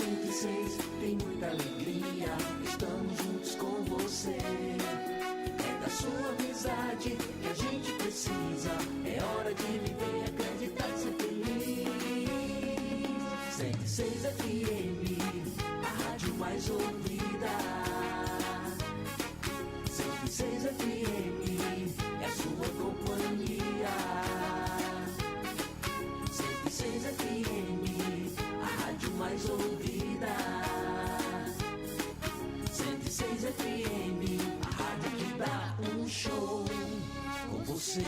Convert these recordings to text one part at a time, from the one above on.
106 tem muita alegria, estamos juntos com você. É da sua amizade que a gente precisa, é hora de viver, acreditar e ser feliz. 106 FM, a rádio mais ouvida. 106 FM, é a sua companhia. 106 FM, a rádio mais ouvida. 106 FM, a rádio que dá um show com você.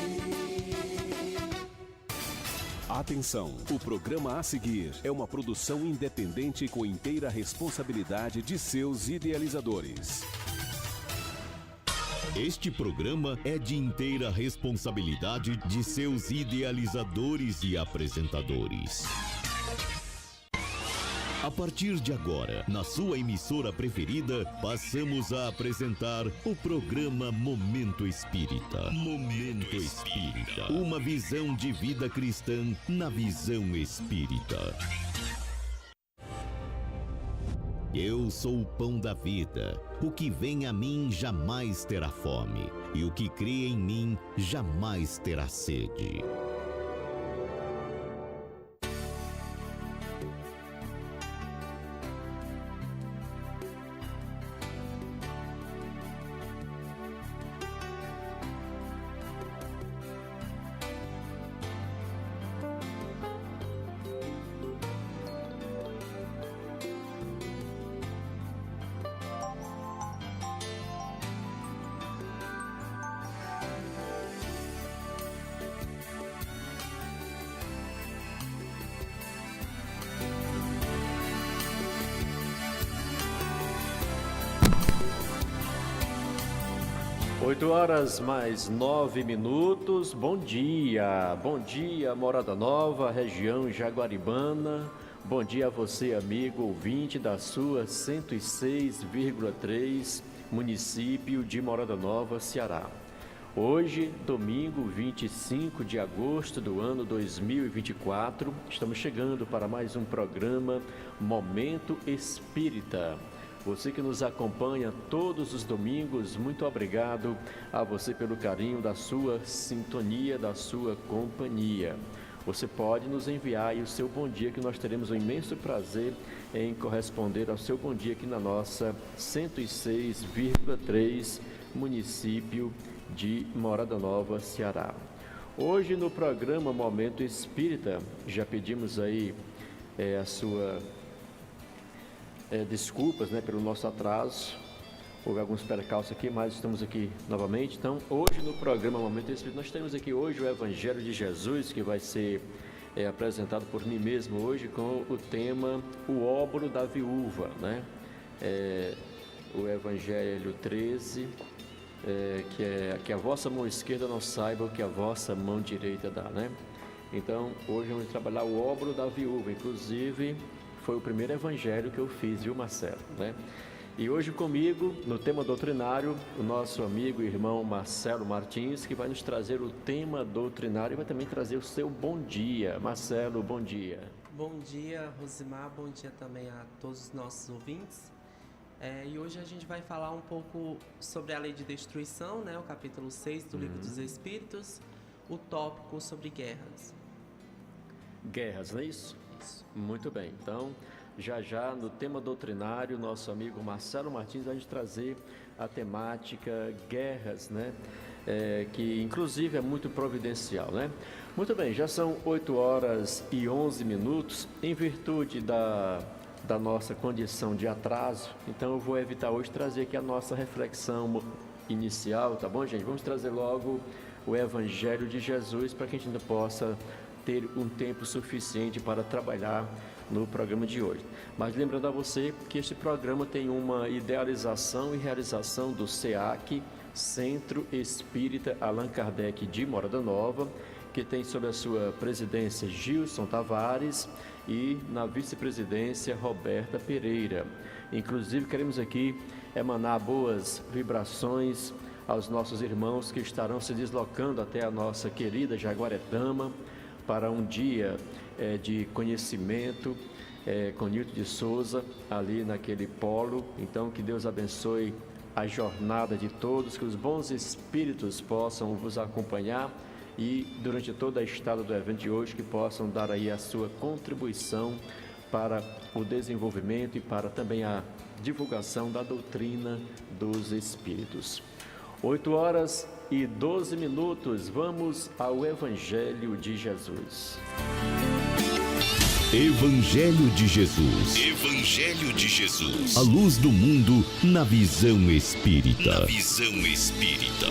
Atenção, o programa a seguir é uma produção independente com inteira responsabilidade de seus idealizadores. Este programa é de inteira responsabilidade de seus idealizadores e apresentadores. A partir de agora, na sua emissora preferida, passamos a apresentar o programa Momento Espírita. Momento Espírita. Uma visão de vida cristã na visão espírita. Eu sou o pão da vida. O que vem a mim jamais terá fome, e o que crê em mim jamais terá sede. Oito horas mais 9 minutos. Bom dia, Morada Nova, região Jaguaribana. Bom dia a você, amigo ouvinte da sua 106,3, município de Morada Nova, Ceará. Hoje, domingo 25 de agosto do ano 2024, estamos chegando para mais um programa Momento Espírita. Você que nos acompanha todos os domingos, muito obrigado a você pelo carinho da sua sintonia, da sua companhia. Você pode nos enviar aí o seu bom dia, que nós teremos um imenso prazer em corresponder ao seu bom dia aqui na nossa 106,3, município de Morada Nova, Ceará. Hoje no programa Momento Espírita, já pedimos aí a sua... desculpas, pelo nosso atraso, houve alguns percalços aqui, mas estamos aqui novamente. Então, hoje no programa Momento Espírita, nós temos aqui hoje o Evangelho de Jesus, que vai ser apresentado por mim mesmo hoje com o tema O Óbolo da Viúva, o Evangelho 13, que a vossa mão esquerda não saiba o que a vossa mão direita dá, Então, hoje vamos trabalhar o Óbolo da Viúva, inclusive... Foi o primeiro evangelho que eu fiz, viu, Marcelo? E hoje comigo, no tema doutrinário, o nosso amigo e irmão Marcelo Martins, que vai nos trazer o tema doutrinário e vai também trazer o seu bom dia. Marcelo, bom dia. Bom dia, Rosimar, bom dia também a todos os nossos ouvintes. E hoje a gente vai falar um pouco sobre a lei de destruição, o capítulo 6 do Livro dos Espíritos, o tópico sobre guerras. Guerras, não é isso? Isso. Muito bem, então já no tema doutrinário, nosso amigo Marcelo Martins vai nos trazer a temática guerras, que inclusive é muito providencial, Muito bem, já são 8 horas e 11 minutos, em virtude da nossa condição de atraso, então eu vou evitar hoje trazer aqui a nossa reflexão inicial, tá bom, gente? Vamos trazer logo o Evangelho de Jesus para que a gente ainda possa ter um tempo suficiente para trabalhar no programa de hoje. Mas lembrando a você que este programa tem uma idealização e realização do SEAC, Centro Espírita Allan Kardec de Morada Nova, que tem sob a sua presidência Gilson Tavares e na vice-presidência Roberta Pereira. Inclusive queremos aqui emanar boas vibrações aos nossos irmãos que estarão se deslocando até a nossa querida Jaguaretama, para um dia de conhecimento com Nilton de Souza, ali naquele polo. Então, que Deus abençoe a jornada de todos, que os bons espíritos possam vos acompanhar e durante toda a estada do evento de hoje, que possam dar aí a sua contribuição para o desenvolvimento e para também a divulgação da doutrina dos espíritos. 8h12, vamos ao Evangelho de Jesus. Evangelho de Jesus. Evangelho de Jesus. A luz do mundo na visão espírita. Na visão espírita.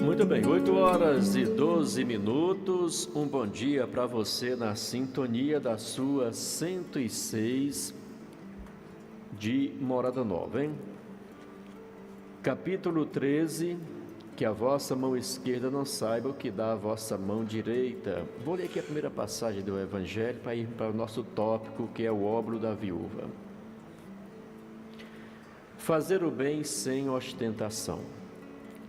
Muito bem, 8h12, um bom dia para você na sintonia da sua 106 de Morada Nova, hein? Capítulo 13, que a vossa mão esquerda não saiba o que dá a vossa mão direita. Vou ler aqui a primeira passagem do Evangelho para ir para o nosso tópico, que é o óbolo da viúva. Fazer o bem sem ostentação.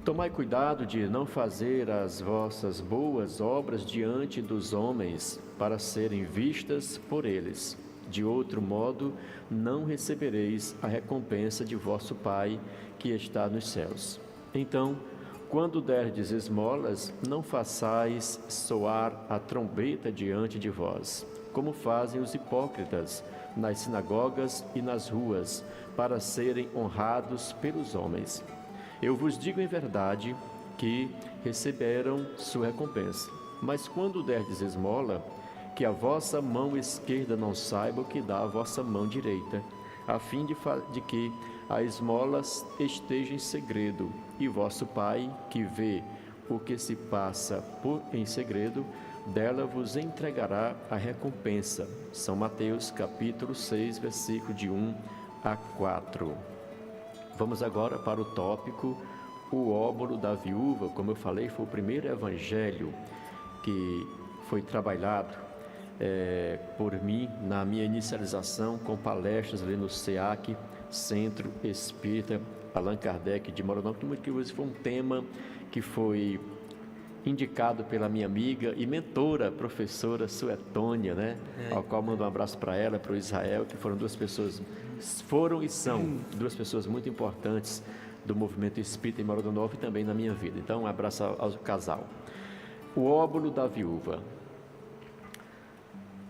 Tomai cuidado de não fazer as vossas boas obras diante dos homens, para serem vistas por eles. De outro modo, não recebereis a recompensa de vosso Pai, que está nos céus. Então, quando derdes esmolas, não façais soar a trombeta diante de vós, como fazem os hipócritas nas sinagogas e nas ruas, para serem honrados pelos homens. Eu vos digo em verdade que receberam sua recompensa. Mas quando derdes esmola, que a vossa mão esquerda não saiba o que dá a vossa mão direita, a fim de que a esmola esteja em segredo, e vosso Pai, que vê o que se passa em segredo, dela vos entregará a recompensa. São Mateus capítulo 6, versículo de 1-4. Vamos agora para o tópico, o óbolo da viúva. Como eu falei, foi o primeiro evangelho que foi trabalhado por mim na minha inicialização com palestras ali no SEAC, Centro Espírita Allan Kardec de Morada Nova, que foi um tema que foi indicado pela minha amiga e mentora, professora Suetônia, né? Ao qual mando um abraço para ela, para o Israel, que foram e são duas pessoas muito importantes do movimento espírita em Morada Nova e também na minha vida. Então, um abraço ao casal. O óbolo da viúva.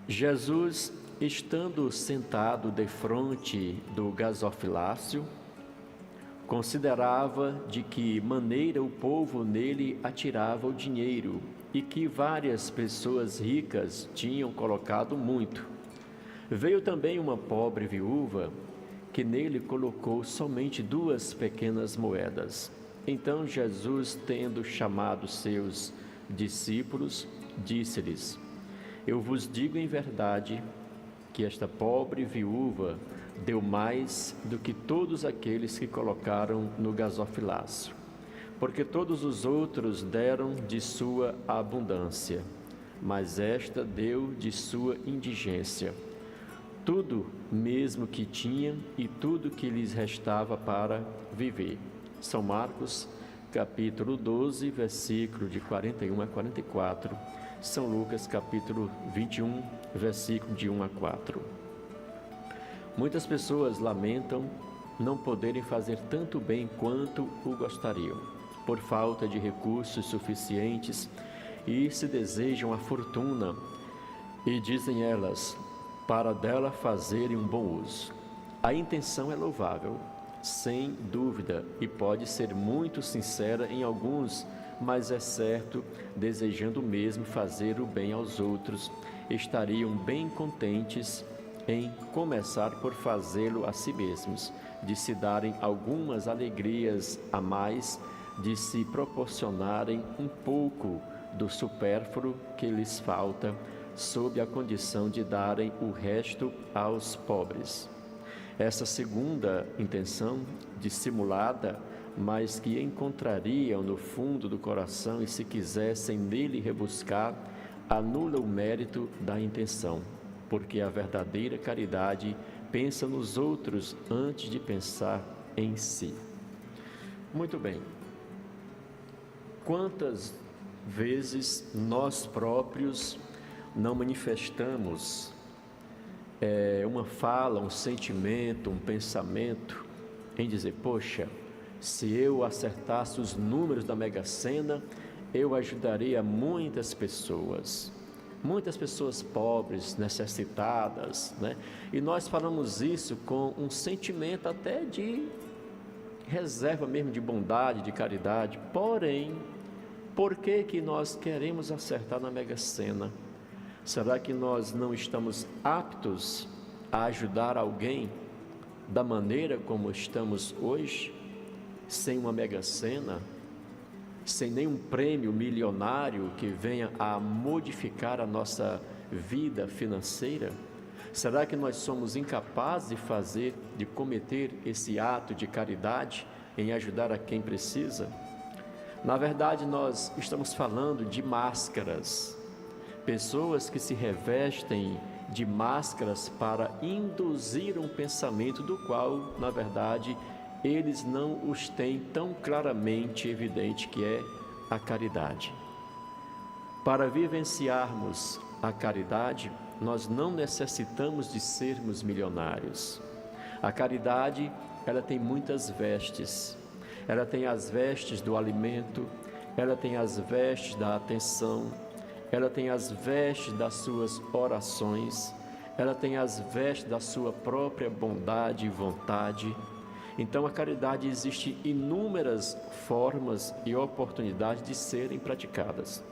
Jesus, estando sentado defronte do gasofilácio, considerava de que maneira o povo nele atirava o dinheiro e que várias pessoas ricas tinham colocado muito. Veio também uma pobre viúva, que nele colocou somente 2 pequenas moedas. Então Jesus, tendo chamado seus discípulos, disse-lhes: Eu vos digo em verdade que esta pobre viúva deu mais do que todos aqueles que colocaram no gasofilácio, porque todos os outros deram de sua abundância, mas esta deu de sua indigência, tudo mesmo que tinha e tudo que lhes restava para viver. São Marcos, capítulo 12, versículo de 41-44, São Lucas, capítulo 21, versículo de 1-4. Muitas pessoas lamentam não poderem fazer tanto bem quanto o gostariam, por falta de recursos suficientes, e se desejam a fortuna, e dizem elas, para dela fazerem um bom uso. A intenção é louvável, sem dúvida, e pode ser muito sincera em alguns, mas é certo, desejando mesmo fazer o bem aos outros, estariam bem contentes em começar por fazê-lo a si mesmos, de se darem algumas alegrias a mais, de se proporcionarem um pouco do supérfluo que lhes falta, sob a condição de darem o resto aos pobres. Essa segunda intenção, dissimulada, mas que encontrariam no fundo do coração e se quisessem nele rebuscar, anula o mérito da intenção, porque a verdadeira caridade pensa nos outros antes de pensar em si. Muito bem. Quantas vezes nós próprios não manifestamos uma fala, um sentimento, um pensamento em dizer, poxa, se eu acertasse os números da Mega Sena, eu ajudaria muitas pessoas pobres, necessitadas, né? E nós falamos isso com um sentimento até de reserva mesmo, de bondade, de caridade. Porém, por que nós queremos acertar na Mega Sena? Será que nós não estamos aptos a ajudar alguém da maneira como estamos hoje, sem uma Mega Sena, sem nenhum prêmio milionário que venha a modificar a nossa vida financeira? Será que nós somos incapazes de cometer esse ato de caridade em ajudar a quem precisa? Na verdade, nós estamos falando de máscaras, pessoas que se revestem de máscaras para induzir um pensamento do qual, na verdade, eles não os têm tão claramente evidente, que é a caridade. Para vivenciarmos a caridade, nós não necessitamos de sermos milionários. A caridade, ela tem muitas vestes. Ela tem as vestes do alimento, ela tem as vestes da atenção, ela tem as vestes das suas orações, ela tem as vestes da sua própria bondade e vontade. Então, a caridade existe inúmeras formas e oportunidades de serem praticadas.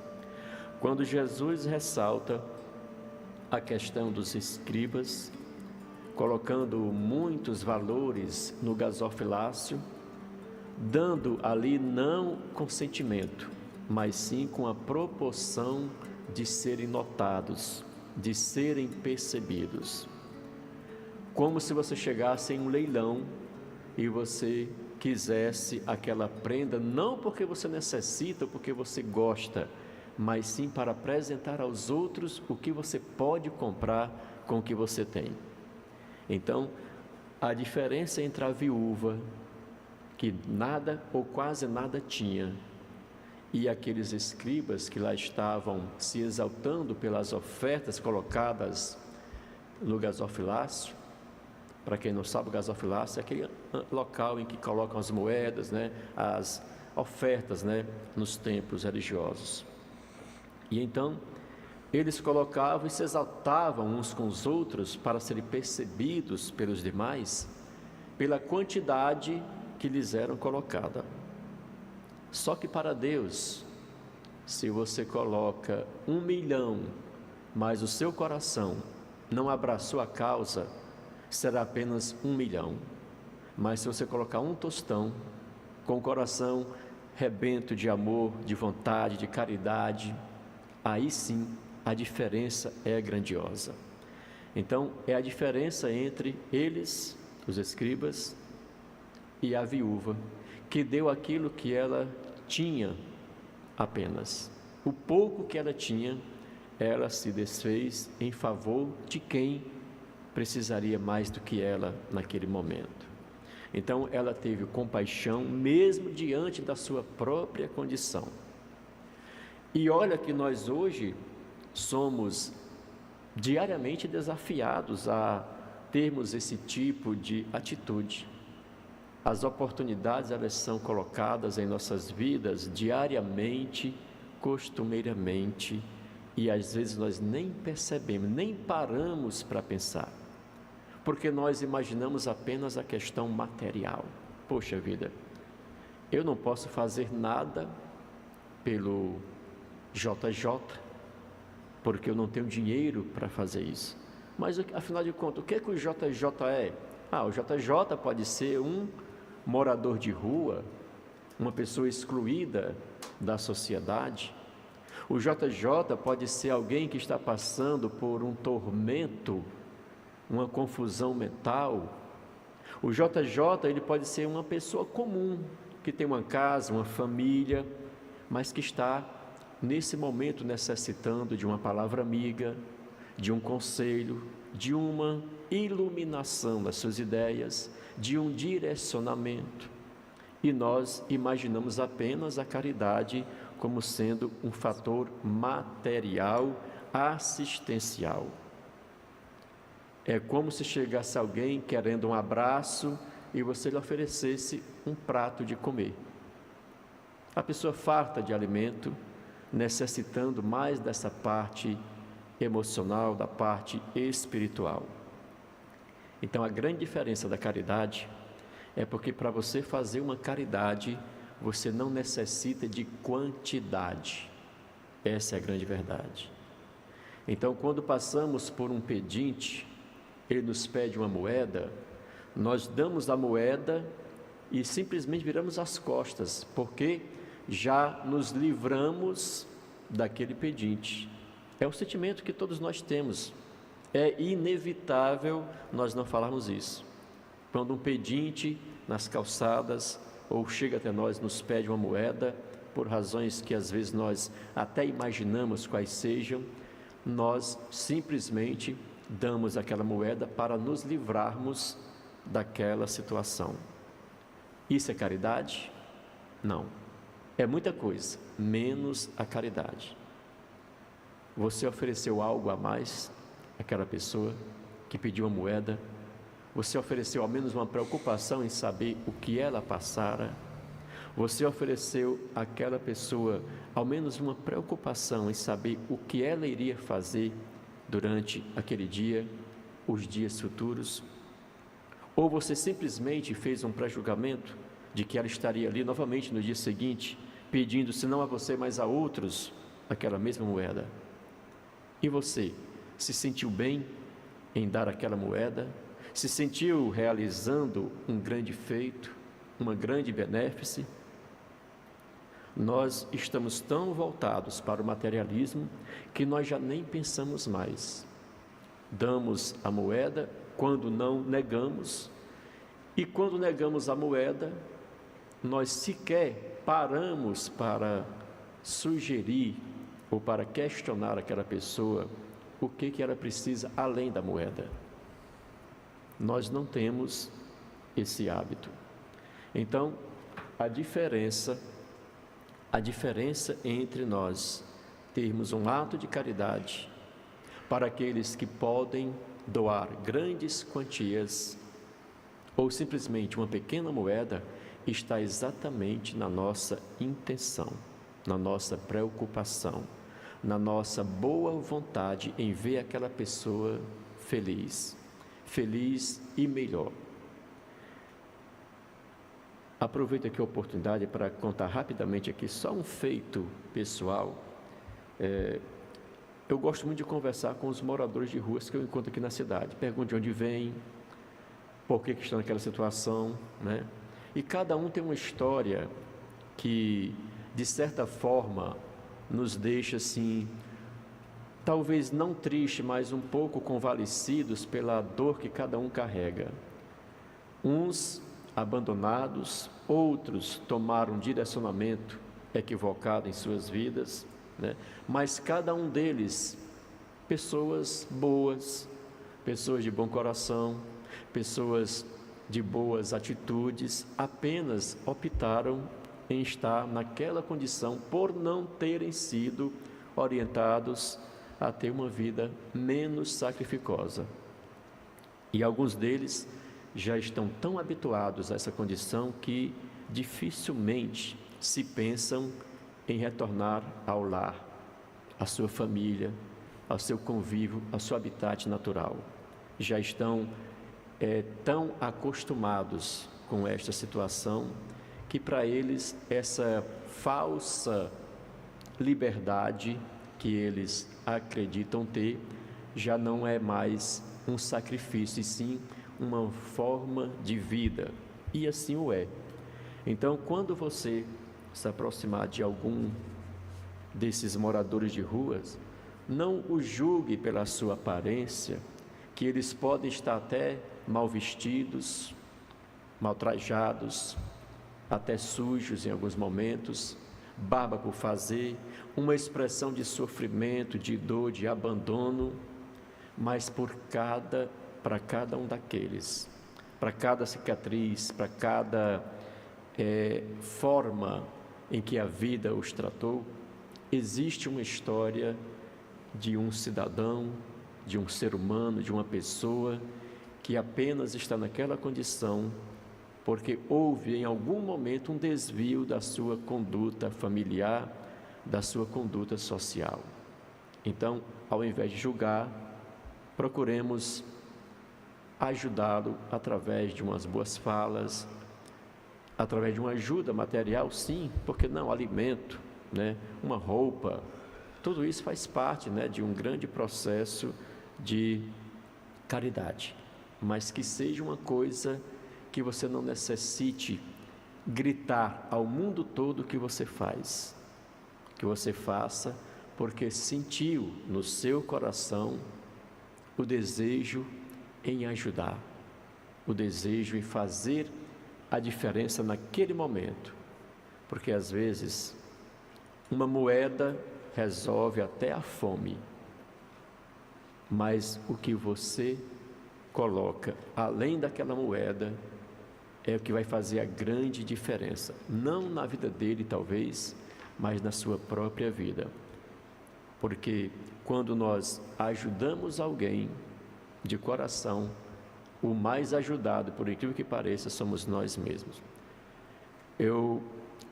Quando Jesus ressalta a questão dos escribas, colocando muitos valores no gasofilácio, dando ali não com sentimento, mas sim com a proporção de serem notados, de serem percebidos. Como se você chegasse em um leilão e você quisesse aquela prenda, não porque você necessita ou porque você gosta, mas sim para apresentar aos outros o que você pode comprar com o que você tem. Então, a diferença entre a viúva, que nada ou quase nada tinha, e aqueles escribas que lá estavam se exaltando pelas ofertas colocadas no gasofilácio. Para quem não sabe, o gasofilácio é aquele local em que colocam as moedas, né, as ofertas, né, nos templos religiosos. E então, eles colocavam e se exaltavam uns com os outros para serem percebidos pelos demais, pela quantidade que lhes eram colocada. Só que para Deus, se você coloca 1 milhão, mas o seu coração não abraçou a causa, será apenas 1 milhão. Mas se você colocar um tostão, com o coração rebento de amor, de vontade, de caridade, aí sim a diferença é grandiosa. Então, é a diferença entre eles, os escribas, e a viúva, que deu aquilo que ela tinha apenas. O pouco que ela tinha, ela se desfez em favor de quem precisaria mais do que ela naquele momento. Então, ela teve compaixão mesmo diante da sua própria condição. E olha que nós hoje somos diariamente desafiados a termos esse tipo de atitude. As oportunidades, elas são colocadas em nossas vidas diariamente, costumeiramente, e às vezes nós nem percebemos, nem paramos para pensar, porque nós imaginamos apenas a questão material. Poxa vida, eu não posso fazer nada pelo JJ, porque eu não tenho dinheiro para fazer isso. Mas afinal de contas, o que o JJ é? O JJ pode ser um morador de rua, uma pessoa excluída da sociedade. O JJ pode ser alguém que está passando por um tormento, uma confusão mental. O JJ, ele pode ser uma pessoa comum, que tem uma casa, uma família, mas que está nesse momento necessitando de uma palavra amiga, de um conselho, de uma iluminação das suas ideias, de um direcionamento. E nós imaginamos apenas a caridade como sendo um fator material assistencial. É como se chegasse alguém querendo um abraço e você lhe oferecesse um prato de comer. A pessoa farta de alimento, necessitando mais dessa parte emocional, da parte espiritual. Então, a grande diferença da caridade é porque para você fazer uma caridade, você não necessita de quantidade. Essa é a grande verdade. Então, quando passamos por um pedinte, ele nos pede uma moeda, nós damos a moeda e simplesmente viramos as costas, porque já nos livramos daquele pedinte. É um sentimento que todos nós temos. É inevitável nós não falarmos isso. Quando um pedinte nas calçadas ou chega até nós, nos pede uma moeda, por razões que às vezes nós até imaginamos quais sejam, nós simplesmente damos aquela moeda para nos livrarmos daquela situação. Isso é caridade? Não. É muita coisa, menos a caridade. Você ofereceu algo a mais àquela pessoa que pediu a moeda? Você ofereceu ao menos uma preocupação em saber o que ela passara? Você ofereceu àquela pessoa ao menos uma preocupação em saber o que ela iria fazer durante aquele dia, os dias futuros? Ou você simplesmente fez um pré-julgamento de que ela estaria ali novamente no dia seguinte, pedindo, se não a você, mas a outros, aquela mesma moeda? E você se sentiu bem em dar aquela moeda? Se sentiu realizando um grande feito, uma grande benéfice? Nós estamos tão voltados para o materialismo que nós já nem pensamos mais. Damos a moeda quando não negamos, e quando negamos a moeda, nós sequer paramos para sugerir ou para questionar aquela pessoa o que ela precisa além da moeda. Nós não temos esse hábito. Então, a diferença entre nós termos um ato de caridade para aqueles que podem doar grandes quantias ou simplesmente uma pequena moeda está exatamente na nossa intenção, na nossa preocupação, na nossa boa vontade em ver aquela pessoa feliz e melhor. Aproveito aqui a oportunidade para contar rapidamente aqui só um feito pessoal. Eu gosto muito de conversar com os moradores de ruas que eu encontro aqui na cidade. Pergunto de onde vêm, por que estão naquela situação, né? E cada um tem uma história que, de certa forma, nos deixa assim, talvez não triste, mas um pouco convalescidos pela dor que cada um carrega. Uns abandonados, outros tomaram um direcionamento equivocado em suas vidas, né? Mas cada um deles, pessoas boas, pessoas de bom coração, pessoas de boas atitudes, apenas optaram em estar naquela condição por não terem sido orientados a ter uma vida menos sacrificosa. E alguns deles já estão tão habituados a essa condição que dificilmente se pensam em retornar ao lar, à sua família, ao seu convívio, ao seu habitat natural. Já estão tão acostumados com esta situação que para eles essa falsa liberdade que eles acreditam ter já não é mais um sacrifício, e sim uma forma de vida, e assim o é. Então, quando você se aproximar de algum desses moradores de ruas, não o julgue pela sua aparência, que eles podem estar até mal vestidos, mal trajados, até sujos em alguns momentos, barba por fazer, uma expressão de sofrimento, de dor, de abandono, mas para cada um daqueles, para cada cicatriz, para cada forma em que a vida os tratou, existe uma história de um cidadão, de um ser humano, de uma pessoa que apenas está naquela condição porque houve em algum momento um desvio da sua conduta familiar, da sua conduta social. Então, ao invés de julgar, procuremos ajudá-lo através de umas boas falas, através de uma ajuda material, sim, porque não, alimento, né? Uma roupa, tudo isso faz parte, né, de um grande processo de caridade, mas que seja uma coisa que você não necessite gritar ao mundo todo que você faz, que você faça porque sentiu no seu coração o desejo em ajudar, o desejo em fazer a diferença naquele momento, porque às vezes uma moeda resolve até a fome, mas o que você coloca além daquela moeda é o que vai fazer a grande diferença, não na vida dele talvez, mas na sua própria vida, porque quando nós ajudamos alguém de coração, o mais ajudado, por incrível que pareça, somos nós mesmos. Eu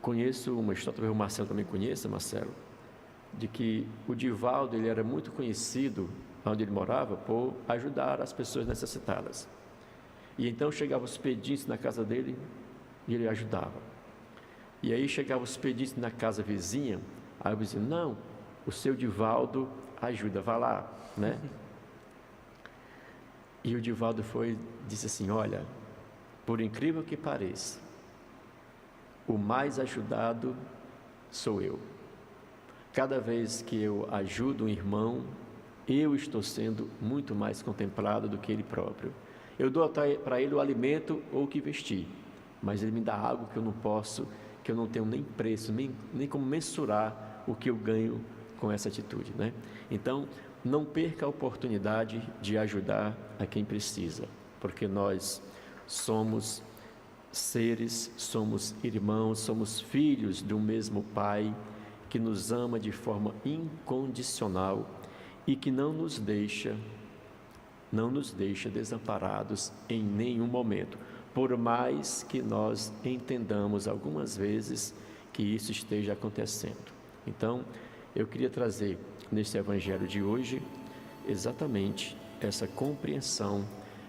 conheço uma história, talvez o Marcelo também conheça, Marcelo, de que o Divaldo, ele era muito conhecido onde ele morava por ajudar as pessoas necessitadas. E então chegavam os pedintes na casa dele e ele ajudava. E aí chegavam os pedintes na casa vizinha, aí o vizinho, não, o seu Divaldo ajuda, vá lá, né? E o Divaldo disse assim, olha, por incrível que pareça, o mais ajudado sou eu. Cada vez que eu ajudo um irmão, eu estou sendo muito mais contemplado do que ele próprio. Eu dou para ele o alimento ou o que vestir, mas ele me dá algo que eu não posso, que eu não tenho nem preço, nem como mensurar o que eu ganho com essa atitude, né? Então, não perca a oportunidade de ajudar a quem precisa, porque nós somos seres, somos irmãos, somos filhos do mesmo Pai, que nos ama de forma incondicional e que não nos deixa desamparados em nenhum momento, por mais que nós entendamos algumas vezes que isso esteja acontecendo. Então, eu queria trazer nesse evangelho de hoje exatamente essa compreensão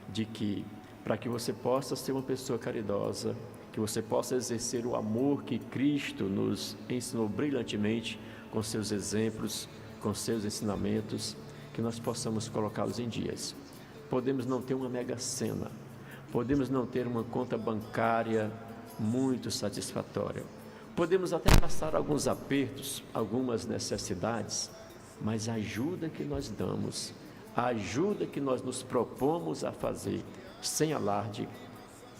de que, para que você possa ser uma pessoa caridosa, que você possa exercer o amor que Cristo nos ensinou brilhantemente com seus exemplos, com seus ensinamentos, que nós possamos colocá-los em dias. Podemos não ter uma mega sena, podemos não ter uma conta bancária muito satisfatória, podemos até passar alguns apertos, algumas necessidades, mas a ajuda que nós damos, a ajuda que nós nos propomos a fazer sem alarde,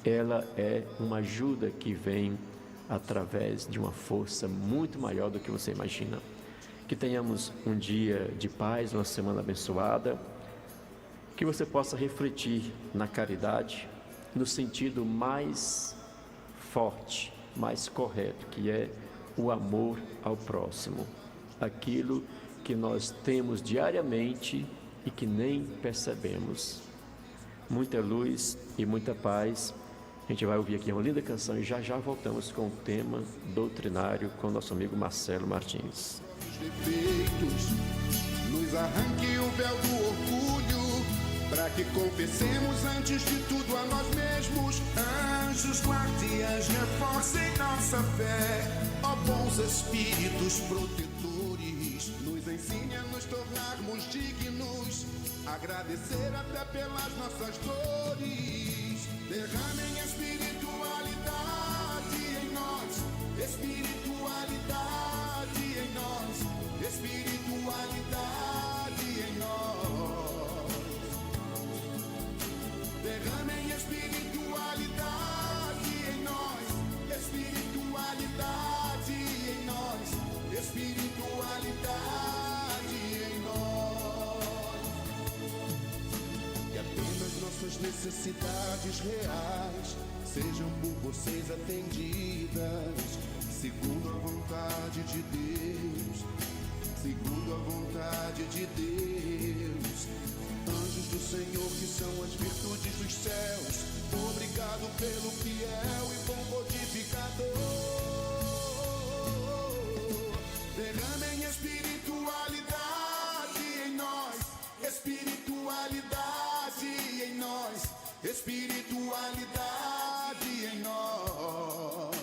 ela é uma ajuda que vem através de uma força muito maior do que você imagina. Que tenhamos um dia de paz, uma semana abençoada, que você possa refletir na caridade, no sentido mais forte, mais correto, que é o amor ao próximo, aquilo que nós temos diariamente e que nem percebemos. Muita luz e muita paz. A gente vai ouvir aqui uma linda canção e já voltamos com o tema doutrinário com o nosso amigo Marcelo Martins. Defeitos, nos arranque o véu do orgulho, para que confessemos antes de tudo a nós mesmos. Anjos guardiães, reforcem nossa fé, ó bons espíritos protetores, nos ensine a nos tornarmos dignos, agradecer até pelas nossas dores. Derramem espiritualidade em nós, espiritualidade em nós, espiritualidade em nós. Derramem espiritualidade em nós, espiritualidade em nós, espiritualidade em nós. Que apenas nossas necessidades reais sejam por vocês atendidas, segundo a vontade de Deus. segundo a vontade de Deus. Anjos do Senhor, que são as virtudes dos céus, obrigado pelo fiel e bom codificador. Derramem espiritualidade em nós, espiritualidade em nós, espiritualidade em nós.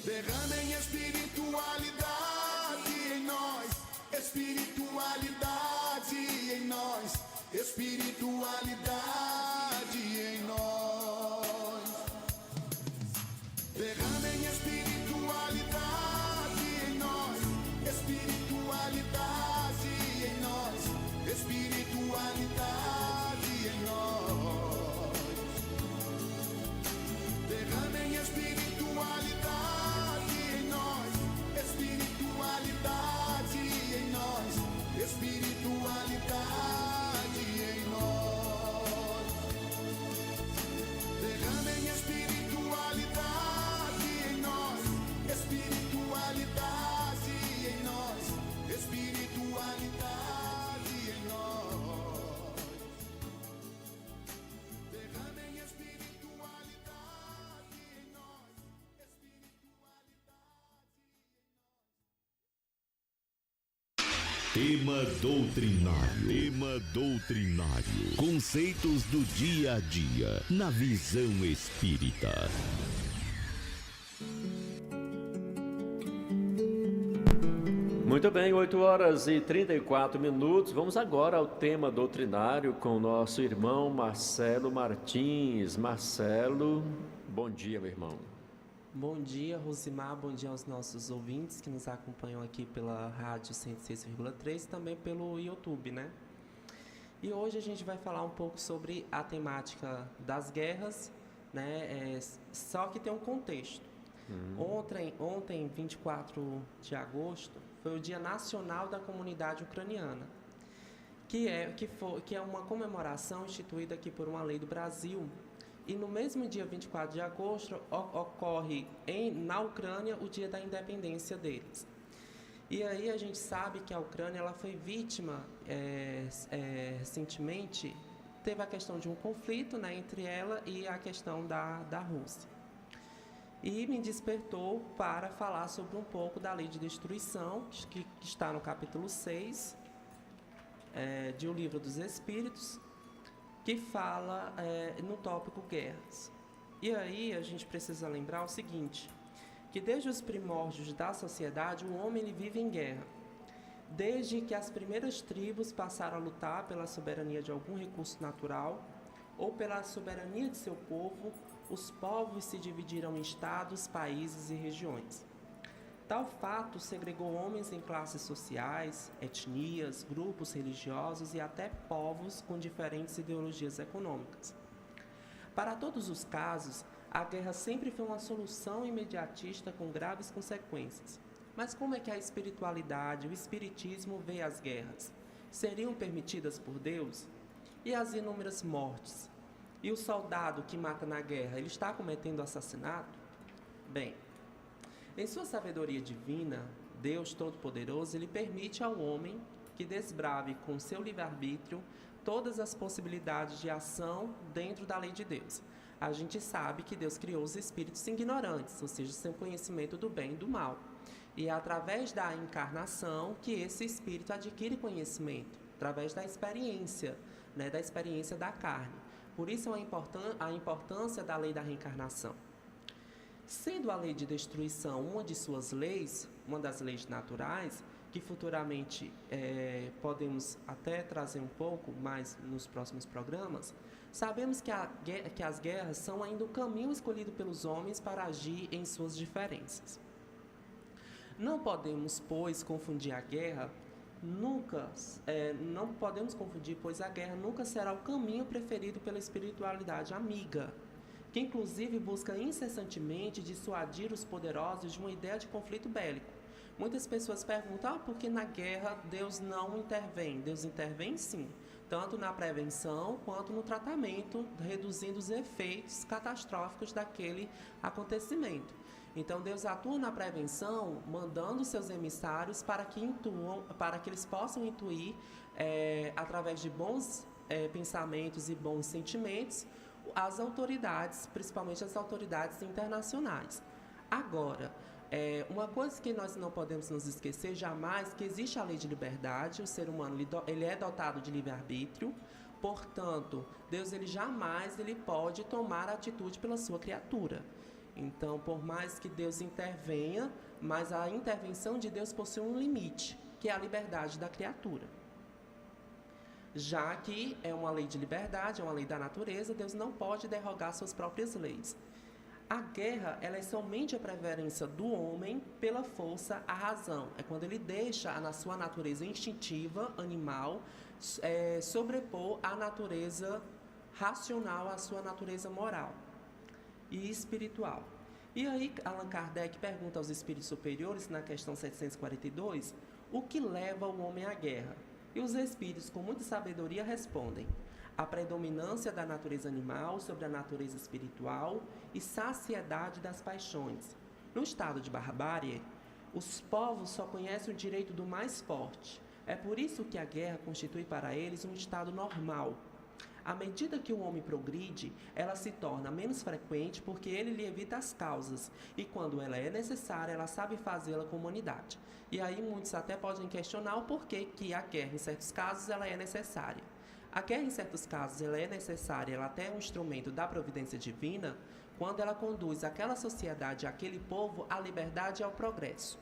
Derramem espiritualidade em nós, espiritualidade em nós, espiritualidade em nós. Derramem espiritualidade em nós, espiritualidade em nós, espiritualidade em nós. Derramem espiritualidade em nós, espiritualidade em nós, espiritualidade em nós. Derramem espiritualidade em nós, espiritualidade em nós, espiritualidade em nós. Derramem espiritualidade em nós, espiritualidade. Tema doutrinário. Tema doutrinário. Conceitos do dia a dia na visão espírita. Muito bem, 8 horas e 34 minutos. Vamos agora ao tema doutrinário com o nosso irmão Marcelo Martins. Marcelo, bom dia, meu irmão. Bom dia, Rosimar, bom dia aos nossos ouvintes que nos acompanham aqui pela rádio 106,3 e também pelo YouTube, né? E hoje a gente vai falar um pouco sobre a temática das guerras, né? Só que tem um contexto. Ontem, 24 de agosto, foi o Dia Nacional da Comunidade Ucraniana, que é uma comemoração instituída aqui por uma lei do Brasil. E no mesmo dia 24 de agosto ocorre na Ucrânia o dia da independência deles. E aí a gente sabe que a Ucrânia ela foi vítima recentemente, teve a questão de um conflito, né, entre ela e a questão da Rússia. E me despertou para falar sobre um pouco da lei de destruição, que está no capítulo 6 de O Livro dos Espíritos, que fala no tópico guerras. E aí a gente precisa lembrar o seguinte, que desde os primórdios da sociedade o homem ele vive em guerra. Desde que as primeiras tribos passaram a lutar pela soberania de algum recurso natural ou pela soberania de seu povo, os povos se dividiram em estados, países e regiões. Tal fato segregou homens em classes sociais, etnias, grupos religiosos e até povos com diferentes ideologias econômicas. Para todos os casos, a guerra sempre foi uma solução imediatista com graves consequências. Mas como é que a espiritualidade, o espiritismo vê as guerras? Seriam permitidas por Deus? E as inúmeras mortes? E o soldado que mata na guerra, ele está cometendo assassinato? Bem, em sua sabedoria divina, Deus Todo-Poderoso, ele permite ao homem que desbrave com seu livre-arbítrio todas as possibilidades de ação dentro da lei de Deus. A gente sabe que Deus criou os espíritos ignorantes, ou seja, sem conhecimento do bem e do mal. E é através da encarnação que esse espírito adquire conhecimento, através da experiência, né, da experiência da carne. Por isso a importância da lei da reencarnação. Sendo a lei de destruição uma de suas leis, uma das leis naturais, que futuramente podemos até trazer um pouco mais nos próximos programas, sabemos que as guerras são ainda o caminho escolhido pelos homens para agir em suas diferenças. Não podemos, pois, confundir a guerra, não podemos confundir, pois a guerra nunca será o caminho preferido pela espiritualidade amiga, que inclusive busca incessantemente dissuadir os poderosos de uma ideia de conflito bélico. Muitas pessoas perguntam, por que na guerra Deus não intervém? Deus intervém sim, tanto na prevenção quanto no tratamento, reduzindo os efeitos catastróficos daquele acontecimento. Então, Deus atua na prevenção, mandando seus emissários para que eles possam intuir, através de bons pensamentos e bons sentimentos, as autoridades, principalmente as autoridades internacionais. Agora, uma coisa que nós não podemos nos esquecer jamais, que existe a lei de liberdade, o ser humano ele é dotado de livre-arbítrio, portanto, Deus jamais pode tomar atitude pela sua criatura. Então, por mais que Deus intervenha, mas a intervenção de Deus possui um limite, que é a liberdade da criatura. Já que é uma lei de liberdade, é uma lei da natureza, Deus não pode derrogar suas próprias leis. A guerra, ela é somente a preferência do homem pela força, a razão. É quando ele deixa na sua natureza instintiva, animal, sobrepor a natureza racional à sua natureza moral e espiritual. E aí, Allan Kardec pergunta aos espíritos superiores, na questão 742, o que leva o homem à guerra? E os espíritos, com muita sabedoria, respondem: a predominância da natureza animal sobre a natureza espiritual e saciedade das paixões. No estado de barbárie, os povos só conhecem o direito do mais forte. É por isso que a guerra constitui para eles um estado normal. À medida que o homem progride, ela se torna menos frequente porque ele lhe evita as causas, e quando ela é necessária, ela sabe fazê-la com humanidade. E aí muitos até podem questionar o porquê que a guerra, em certos casos, ela é necessária. A guerra, em certos casos, ela é necessária, ela até é um instrumento da providência divina, quando ela conduz aquela sociedade, aquele povo, à liberdade e ao progresso.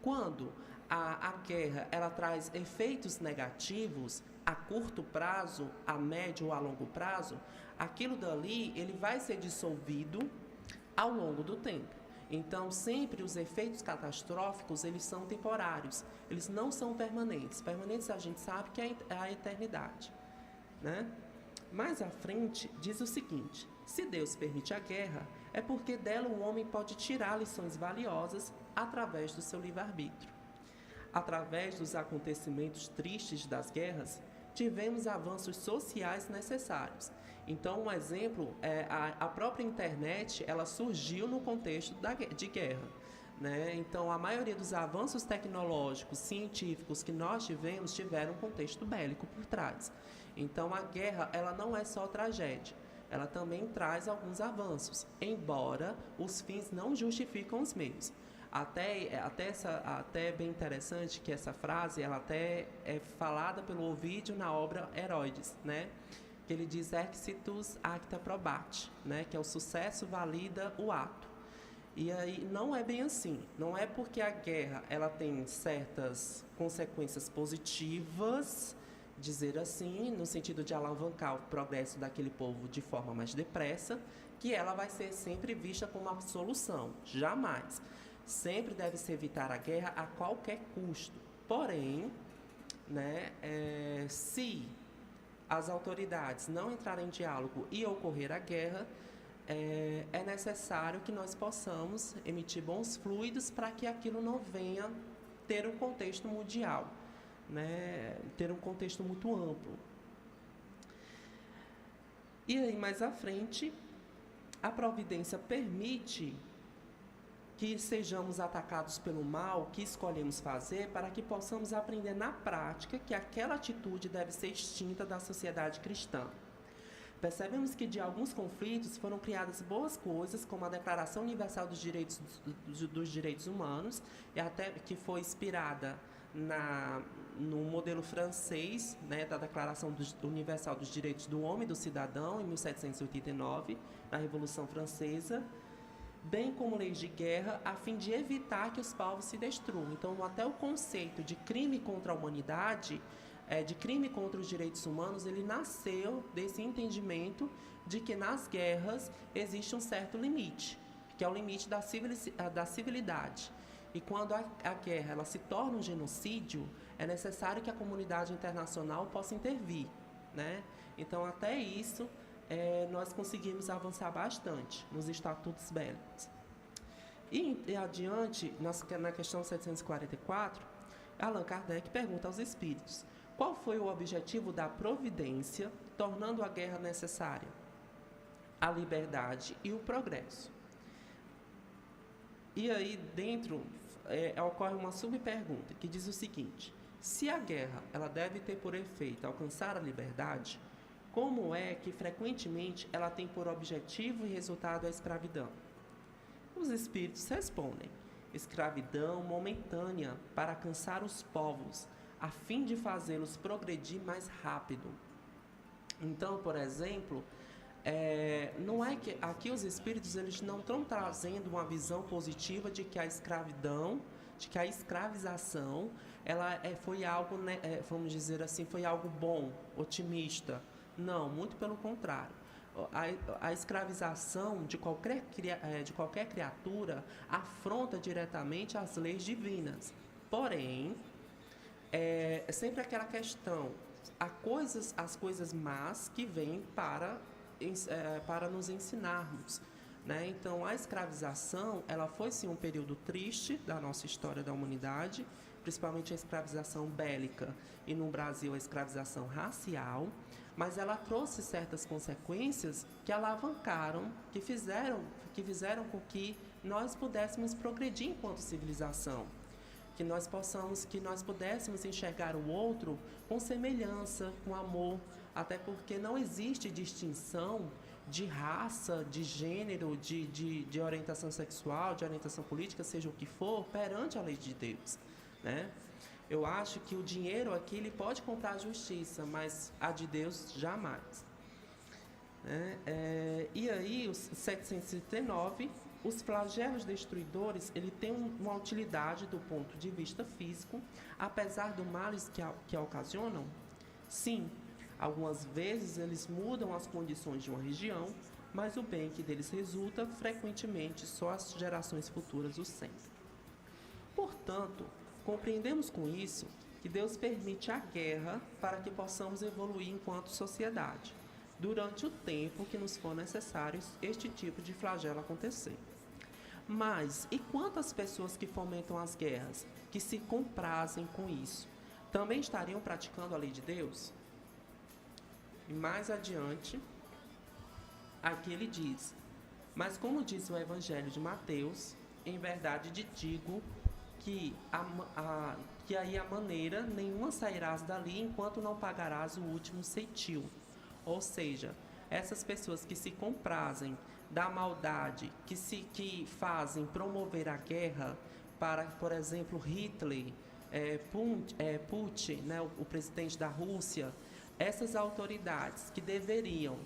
Quando a guerra, ela traz efeitos negativos a curto prazo, a médio ou a longo prazo, aquilo dali, ele vai ser dissolvido ao longo do tempo. Então, sempre os efeitos catastróficos, eles são temporários, eles não são permanentes. Permanentes a gente sabe que é a eternidade, né? Mais à frente, diz o seguinte: se Deus permite a guerra, é porque dela o homem pode tirar lições valiosas através do seu livre-arbítrio. Através dos acontecimentos tristes das guerras, tivemos avanços sociais necessários. Então, um exemplo é a própria internet, ela surgiu no contexto de guerra, né? Então, a maioria dos avanços tecnológicos, científicos que nós tiveram um contexto bélico por trás. Então, a guerra, ela não é só tragédia, ela também traz alguns avanços, embora os fins não justificam os meios. Até é bem interessante que essa frase, ela até é falada pelo Ovídio na obra Heroides, né? Que ele diz exitus acta probat, né? Que é o sucesso valida o ato. E aí não é bem assim. Não é porque a guerra ela tem certas consequências positivas, dizer assim, no sentido de alavancar o progresso daquele povo de forma mais depressa, que ela vai ser sempre vista como uma solução. Jamais. Sempre deve-se evitar a guerra a qualquer custo. Porém, né, se as autoridades não entrarem em diálogo e ocorrer a guerra, é necessário que nós possamos emitir bons fluidos para que aquilo não venha ter um contexto mundial, né, ter um contexto muito amplo. E aí, mais à frente, a providência permite que sejamos atacados pelo mal que escolhemos fazer para que possamos aprender na prática que aquela atitude deve ser extinta da sociedade cristã. Percebemos que de alguns conflitos foram criadas boas coisas, como a Declaração Universal dos Direitos Humanos, e até que foi inspirada no modelo francês, né, da Declaração Universal dos Direitos do Homem e do Cidadão, em 1789, na Revolução Francesa, bem como leis de guerra, a fim de evitar que os povos se destruam. Então, até o conceito de crime contra a humanidade, de crime contra os direitos humanos, ele nasceu desse entendimento de que nas guerras existe um certo limite, que é o limite da civilidade. E quando a guerra ela se torna um genocídio, é necessário que a comunidade internacional possa intervir, né? Então, até isso, nós conseguimos avançar bastante nos estatutos bélicos. E adiante, na questão 744, Allan Kardec pergunta aos espíritos: qual foi o objetivo da providência, tornando a guerra necessária? A liberdade e o progresso. E aí dentro ocorre uma subpergunta que diz o seguinte: se a guerra ela deve ter por efeito alcançar a liberdade, como é que frequentemente ela tem por objetivo e resultado a escravidão? Os espíritos respondem: escravidão momentânea para alcançar os povos, a fim de fazê-los progredir mais rápido. Então, por exemplo, não é que aqui os espíritos eles não estão trazendo uma visão positiva de que a escravidão, de que a escravização, ela foi algo, né, vamos dizer assim, foi algo bom, otimista. Não, muito pelo contrário. A escravização de qualquer criatura afronta diretamente as leis divinas. Porém, é sempre aquela questão, as coisas más que vêm para nos ensinarmos, né? Então, a escravização, ela foi sim um período triste da nossa história da humanidade, principalmente a escravização bélica e no Brasil a escravização racial, mas ela trouxe certas consequências que alavancaram, que fizeram com que nós pudéssemos progredir enquanto civilização, que nós pudéssemos enxergar o outro com semelhança, com amor, até porque não existe distinção de raça, de gênero, de orientação sexual, de orientação política, seja o que for, perante a lei de Deus, né? Eu acho que o dinheiro aqui ele pode comprar a justiça, mas a de Deus jamais. E aí, os 739, os flagelos destruidores, ele tem uma utilidade do ponto de vista físico, apesar do males que ocasionam. Sim, algumas vezes eles mudam as condições de uma região, mas o bem que deles resulta, frequentemente, só as gerações futuras o sentem. Portanto, compreendemos com isso que Deus permite a guerra para que possamos evoluir enquanto sociedade, durante o tempo que nos for necessário este tipo de flagelo acontecer. Mas, e quantas pessoas que fomentam as guerras, que se comprazem com isso, também estariam praticando a lei de Deus? E mais adiante, aqui ele diz: mas como diz o Evangelho de Mateus, em verdade te digo que aí a maneira nenhuma sairás dali enquanto não pagarás o último ceitil. Ou seja, essas pessoas que se comprazem da maldade, que fazem promover a guerra para, por exemplo, Hitler, Putin, né, o presidente da Rússia, essas autoridades que deveriam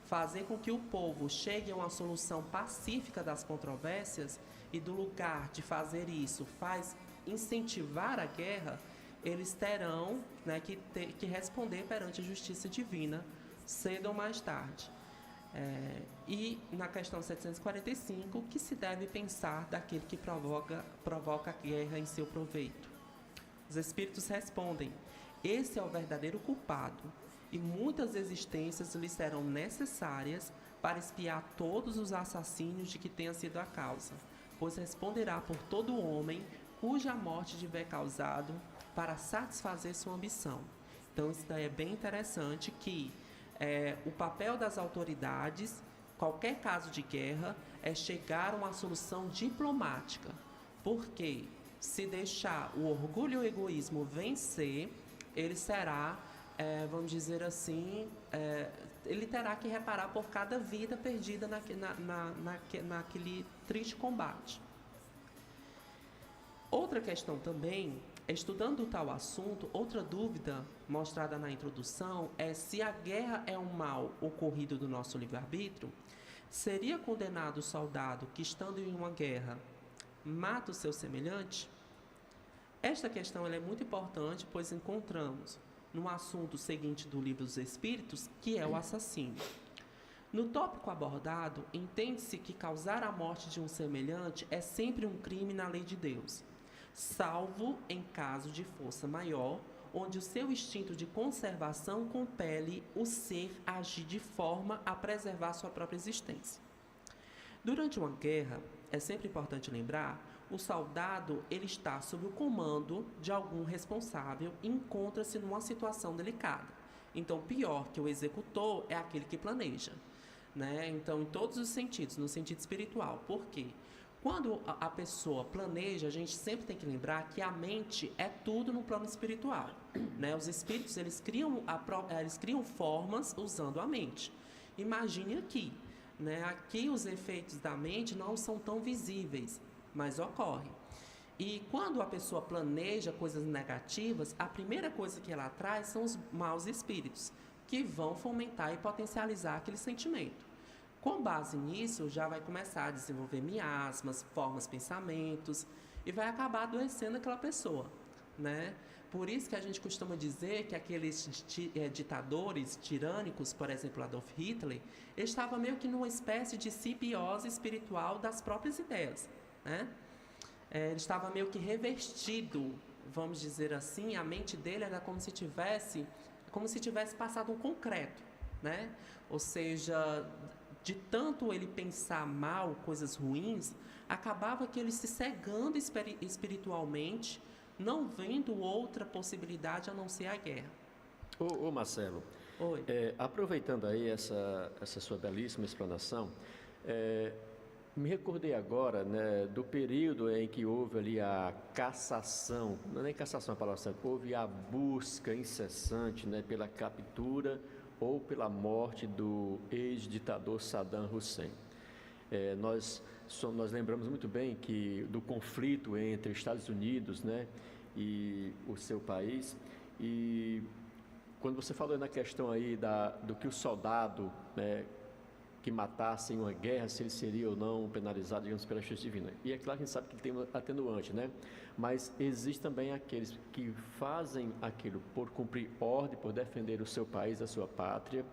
fazer com que o povo chegue a uma solução pacífica das controvérsias, e do lugar de fazer isso faz incentivar a guerra, eles terão, né, que responder perante a justiça divina, cedo ou mais tarde. E na questão 745, o que se deve pensar daquele que provoca a guerra em seu proveito? Os espíritos respondem: esse é o verdadeiro culpado, e muitas existências lhe serão necessárias para expiar todos os assassínios de que tenha sido a causa, pois responderá por todo homem cuja morte tiver causado para satisfazer sua ambição. Então, isso daí é bem interessante, que o papel das autoridades, qualquer caso de guerra, é chegar a uma solução diplomática. Porque se deixar o orgulho e o egoísmo vencer, ele será, vamos dizer assim, ele terá que reparar por cada vida perdida naquele triste combate. Outra questão também, estudando tal assunto, outra dúvida mostrada na introdução é se a guerra é um mal ocorrido do nosso livre-arbítrio. Seria condenado o soldado que, estando em uma guerra, mata o seu semelhante? Esta questão ela é muito importante, pois encontramos no assunto seguinte do Livro dos Espíritos, que é o assassínio. No tópico abordado, entende-se que causar a morte de um semelhante é sempre um crime na lei de Deus, salvo em caso de força maior, onde o seu instinto de conservação compele o ser a agir de forma a preservar sua própria existência. Durante uma guerra, é sempre importante lembrar, o soldado ele está sob o comando de algum responsável e encontra-se numa situação delicada. Então, pior que o executor é aquele que planeja, né? Então, em todos os sentidos, no sentido espiritual. Por quê? Quando a pessoa planeja, a gente sempre tem que lembrar que a mente é tudo no plano espiritual, né? Os espíritos, eles criam formas usando a mente. Imagine aqui, né? Aqui os efeitos da mente não são tão visíveis, mas ocorrem. E quando a pessoa planeja coisas negativas, a primeira coisa que ela atrai são os maus espíritos, que vão fomentar e potencializar aquele sentimento. Com base nisso, já vai começar a desenvolver miasmas, formas, pensamentos, e vai acabar adoecendo aquela pessoa, né? Por isso que a gente costuma dizer que aqueles ditadores tirânicos, por exemplo, Adolf Hitler, estava meio que numa espécie de simbiose espiritual das próprias ideias, né? Ele estava meio que revestido, vamos dizer assim, a mente dele era como se tivesse passado um concreto, né? Ou seja, de tanto ele pensar mal, coisas ruins, acabava que ele se cegando espiritualmente, não vendo outra possibilidade a não ser a guerra. Ô Marcelo, Oi. Aproveitando aí essa sua belíssima explanação, me recordei agora, né, do período em que houve ali a cassação, não é nem cassação a palavra certa, houve a busca incessante, né, pela captura ou pela morte do ex-ditador Saddam Hussein. Nós lembramos muito bem que do conflito entre Estados Unidos, né, e o seu país, e quando você falou na questão aí do que o soldado, né, que matasse em uma guerra, se ele seria ou não penalizado, digamos, pela justiça divina. E é claro que a gente sabe que tem um atenuante, né? Mas existe também aqueles que fazem aquilo por cumprir ordem, por defender o seu país, a sua pátria.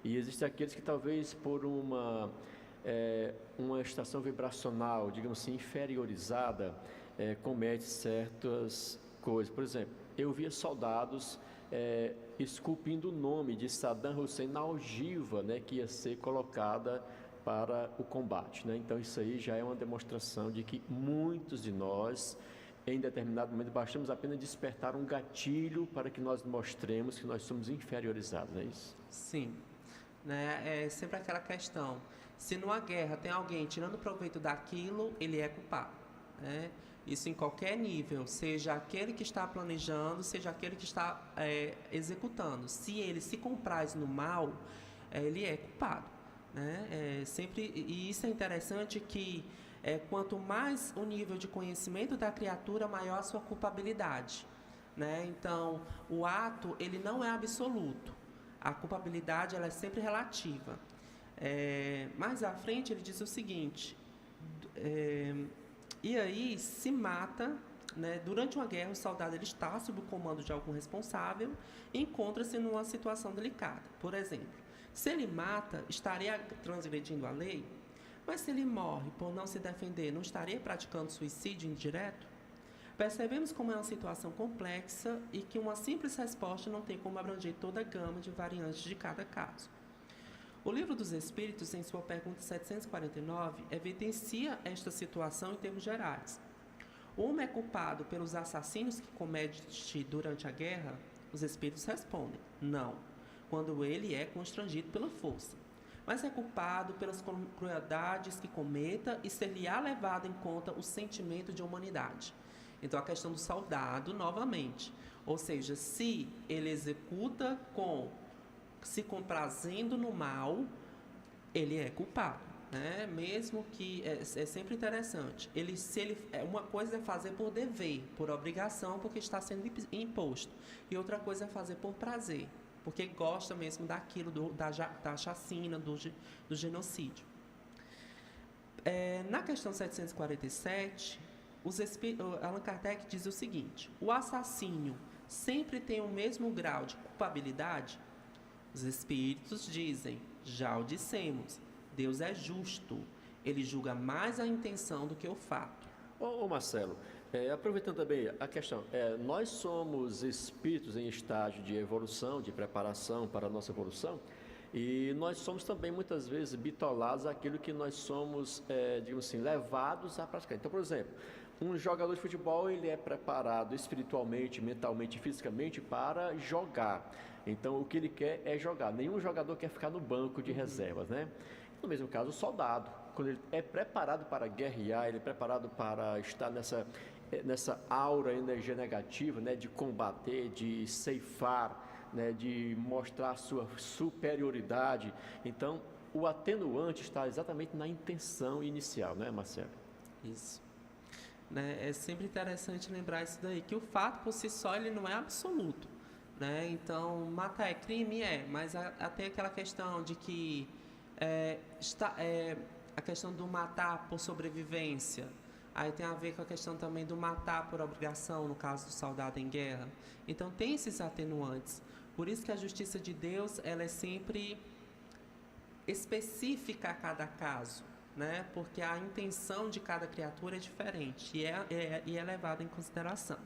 E existem aqueles que talvez por uma estação vibracional, digamos assim, inferiorizada, comete certas coisas. Por exemplo, eu via soldados esculpindo o nome de Saddam Hussein na ogiva, né, que ia ser colocada para o combate, né? Então isso aí já é uma demonstração de que muitos de nós, em determinado momento, bastamos apenas despertar um gatilho para que nós mostremos que nós somos inferiorizados, não é isso? Sim, né? É sempre aquela questão, se numa guerra tem alguém tirando proveito daquilo, ele é culpado, né? Isso em qualquer nível, seja aquele que está planejando, seja aquele que está executando. Se ele se compraz no mal, ele é culpado, né? E isso é interessante que quanto mais o nível de conhecimento da criatura, maior a sua culpabilidade, né? Então, o ato ele não é absoluto. A culpabilidade ela é sempre relativa. Mais à frente ele diz o seguinte... E aí se mata, né? Durante uma guerra o soldado ele está sob o comando de algum responsável e encontra-se numa situação delicada. Por exemplo, se ele mata, estaria transgredindo a lei? Mas se ele morre por não se defender, não estaria praticando suicídio indireto? Percebemos como é uma situação complexa e que uma simples resposta não tem como abranger toda a gama de variantes de cada caso. O Livro dos Espíritos, em sua pergunta 749, evidencia esta situação em termos gerais. O homem é culpado pelos assassinos que comete durante a guerra? Os Espíritos respondem, não, quando ele é constrangido pela força. Mas é culpado pelas crueldades que cometa e ser-lhe-á levado em conta o sentimento de humanidade. Então, a questão do soldado, novamente. Ou seja, se ele executa se comprazendo no mal, ele é culpado, né? Mesmo que é sempre interessante. Uma coisa é fazer por dever, por obrigação, porque está sendo imposto, e outra coisa é fazer por prazer, porque gosta mesmo daquilo da chacina, do genocídio. Na questão 747, Allan Kardec diz o seguinte: o assassínio sempre tem o mesmo grau de culpabilidade? Os Espíritos dizem, já o dissemos, Deus é justo, ele julga mais a intenção do que o fato. Ô Marcelo, aproveitando também a questão, nós somos espíritos em estágio de evolução, de preparação para a nossa evolução, e nós somos também muitas vezes bitolados àquilo que nós somos, digamos assim, levados a praticar. Então, por exemplo, um jogador de futebol, ele é preparado espiritualmente, mentalmente, fisicamente para jogar. Então, o que ele quer é jogar. Nenhum jogador quer ficar no banco de reservas, né? No mesmo caso, o soldado. quando ele é preparado para guerrear, ele é preparado para estar nessa aura, energia negativa, né, de combater, de ceifar, né, de mostrar a sua superioridade. Então, o atenuante está exatamente na intenção inicial, né, Marcelo? Isso. Né? É sempre interessante lembrar isso daí, que o fato por si só ele não é absoluto. Né? Então, matar é crime? Mas tem aquela questão de que a questão do matar por sobrevivência. Aí tem a ver com a questão também do matar por obrigação, no caso do soldado em guerra. Então, tem esses atenuantes. Por isso que a justiça de Deus ela é sempre específica a cada caso, né? Porque a intenção de cada criatura é diferente e é levada em consideração.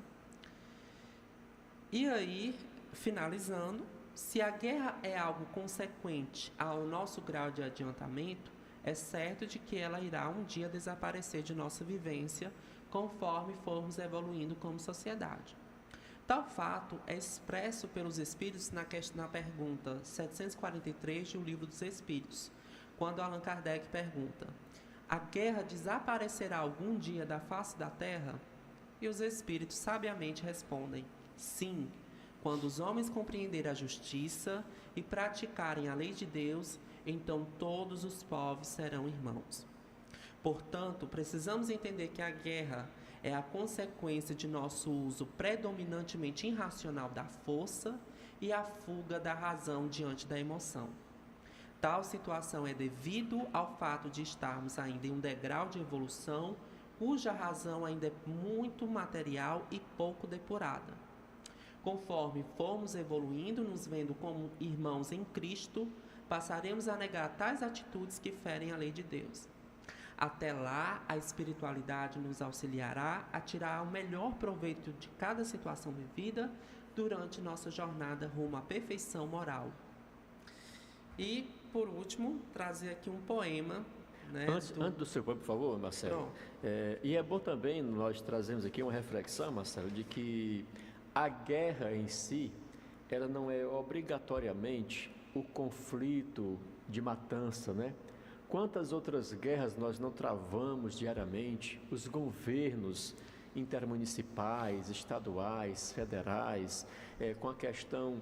E aí, finalizando, se a guerra é algo consequente ao nosso grau de adiantamento, é certo de que ela irá um dia desaparecer de nossa vivência conforme formos evoluindo como sociedade. Tal fato é expresso pelos Espíritos na pergunta 743 do Livro dos Espíritos, quando Allan Kardec pergunta: a guerra desaparecerá algum dia da face da Terra? E os Espíritos sabiamente respondem: sim, quando os homens compreenderem a justiça e praticarem a lei de Deus, então todos os povos serão irmãos. Portanto, precisamos entender que a guerra é a consequência de nosso uso predominantemente irracional da força e a fuga da razão diante da emoção. Tal situação é devido ao fato de estarmos ainda em um degrau de evolução cuja razão ainda é muito material e pouco depurada. Conforme formos evoluindo, nos vendo como irmãos em Cristo, passaremos a negar tais atitudes que ferem a lei de Deus. Até lá, a espiritualidade nos auxiliará a tirar o melhor proveito de cada situação vivida durante nossa jornada rumo à perfeição moral. E, por último, trazer aqui um poema. Né, antes do seu poema, por favor, Marcelo. E é bom também nós trazermos aqui uma reflexão, Marcelo, de que a guerra em si, ela não é obrigatoriamente o conflito de matança, né? Quantas outras guerras nós não travamos diariamente? Os governos intermunicipais, estaduais, federais, com a questão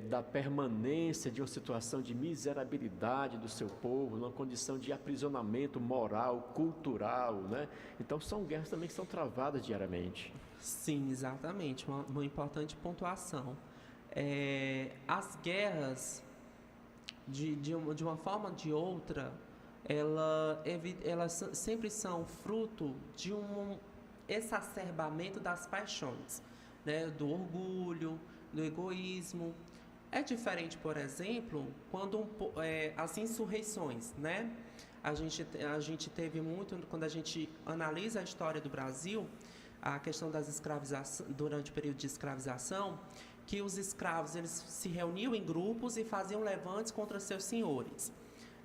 da permanência de uma situação de miserabilidade do seu povo, numa condição de aprisionamento moral, cultural, né? Então são guerras também que são travadas diariamente. Sim, exatamente, uma importante pontuação. As guerras, de uma forma ou de outra, elas sempre são fruto de um exacerbamento das paixões, né? Do orgulho, do egoísmo. É diferente, por exemplo, quando as insurreições, né? A gente teve muito, quando a gente analisa a história do Brasil, a questão das escravizações, durante o período de escravização, que os escravos eles se reuniam em grupos e faziam levantes contra seus senhores,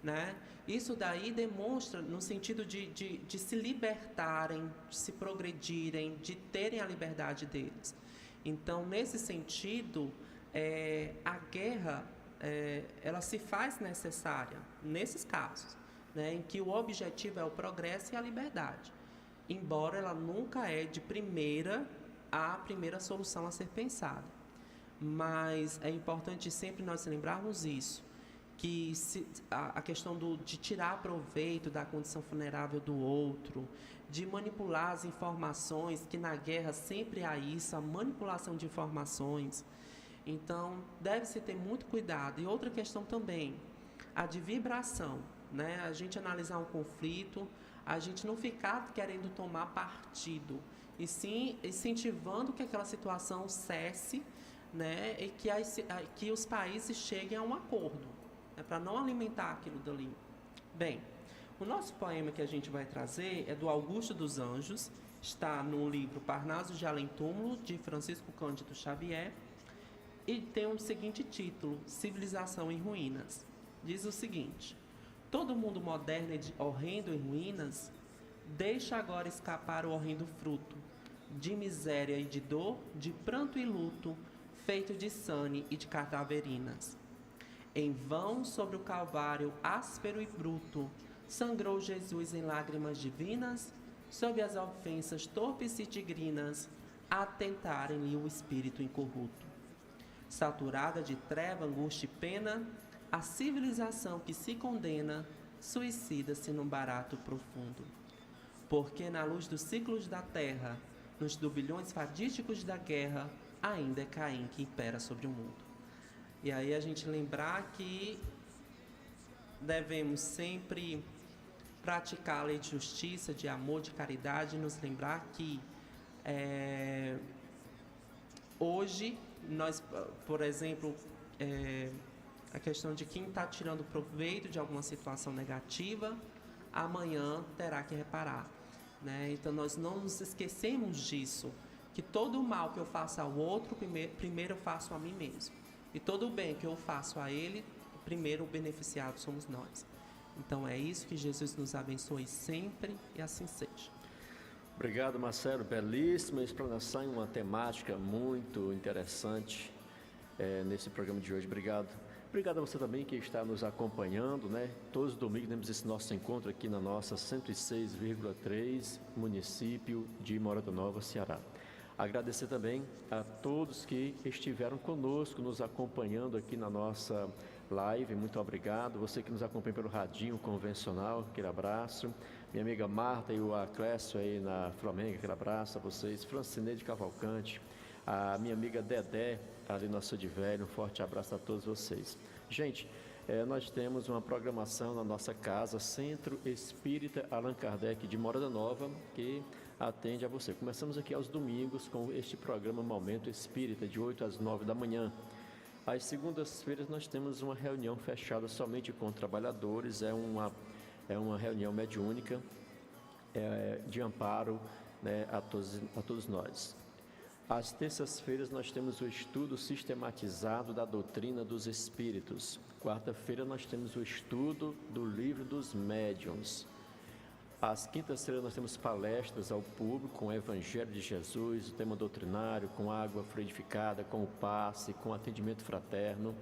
né? Isso daí demonstra no sentido de se libertarem, de se progredirem, de terem a liberdade deles. Então, nesse sentido, a guerra ela se faz necessária nesses casos, né, em que o objetivo é o progresso e a liberdade, embora ela nunca é de primeira a primeira solução a ser pensada. Mas é importante sempre nós lembrarmos isso, que a questão de tirar proveito da condição vulnerável do outro, de manipular as informações, que na guerra sempre há isso, a manipulação de informações. Então, deve-se ter muito cuidado. E outra questão também, a de vibração, né? A gente analisar um conflito, a gente não ficar querendo tomar partido, e sim incentivando que aquela situação cesse, né? E que os países cheguem a um acordo, né? Para não alimentar aquilo dali. Bem, o nosso poema que a gente vai trazer é do Augusto dos Anjos, está no livro Parnasos de Além Túmulo, de Francisco Cândido Xavier, e tem o seguinte título: Civilização em Ruínas. Diz o seguinte: todo mundo moderno é horrendo em ruínas, deixa agora escapar o horrendo fruto de miséria e de dor, de pranto e luto, feito de sane e de cadaverinas. Em vão sobre o calvário áspero e bruto, sangrou Jesus em lágrimas divinas, sob as ofensas torpes e tigrinas, a tentarem-lhe o espírito incorrupto. Saturada de treva, angústia e pena, a civilização que se condena suicida-se num barato profundo. Porque na luz dos ciclos da terra, nos turbilhões fadísticos da guerra, ainda é Caim que impera sobre o mundo. E aí a gente lembrar que devemos sempre praticar a lei de justiça, de amor, de caridade, e nos lembrar que hoje nós, por exemplo, a questão de quem está tirando proveito de alguma situação negativa, amanhã terá que reparar, né? Então nós não nos esquecemos disso, que todo o mal que eu faço ao outro, primeiro eu faço a mim mesmo. E todo o bem que eu faço a ele, primeiro o beneficiado somos nós. Então é isso, que Jesus nos abençoe sempre e assim seja. Obrigado, Marcelo. Belíssima explanação e uma temática muito interessante nesse programa de hoje. Obrigado. Obrigado a você também que está nos acompanhando, né? Todos os domingos temos esse nosso encontro aqui na nossa 106,3, município de Morada Nova, Ceará. Agradecer também a todos que estiveram conosco, nos acompanhando aqui na nossa live. Muito obrigado. Você que nos acompanha pelo radinho convencional, aquele abraço. Minha amiga Marta e o Aclécio aí na Flamengo, aquele abraço a vocês. Francineide Cavalcante, a minha amiga Dedé, ali no Açude Velho, um forte abraço a todos vocês. Gente, nós temos uma programação na nossa casa, Centro Espírita Allan Kardec de Morada Nova, que atende a você. Começamos aqui aos domingos com este programa Momento Espírita, de 8 às 9 da manhã. Às segundas-feiras nós temos uma reunião fechada somente com trabalhadores, é uma reunião mediúnica de amparo, né, a todos nós. Às terças-feiras nós temos o estudo sistematizado da doutrina dos espíritos. Quarta-feira nós temos o estudo do livro dos médiuns. Às quintas-feiras nós temos palestras ao público com o Evangelho de Jesus, o tema doutrinário, com água fluidificada, com o passe, com atendimento fraterno.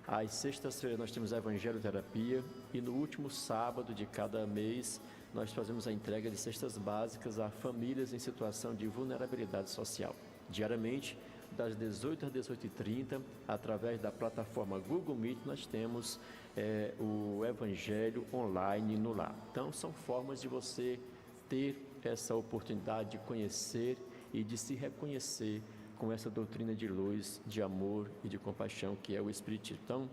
Às sextas-feiras nós temos a Evangelioterapia e no último sábado de cada mês nós fazemos a entrega de cestas básicas a famílias em situação de vulnerabilidade social. Diariamente, das 18 às 18h30, através da plataforma Google Meet, nós temos o Evangelho online no lar. Então, são formas de você ter essa oportunidade de conhecer e de se reconhecer com essa doutrina de luz, de amor e de compaixão que é o Espiritismo. Então,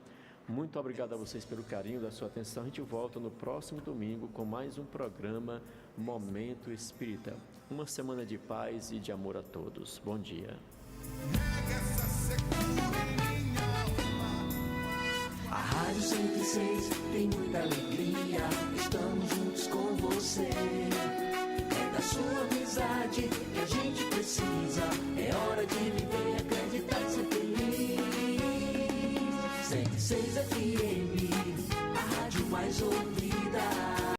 muito obrigado a vocês pelo carinho da sua atenção. A gente volta no próximo domingo com mais um programa Momento Espírita. Uma semana de paz e de amor a todos. Bom dia. A Rádio 106 tem muita alegria, estamos juntos com você. É da sua amizade que a gente precisa, é hora de viver, acreditar e ser feliz. 106 FM, a rádio mais ouvida.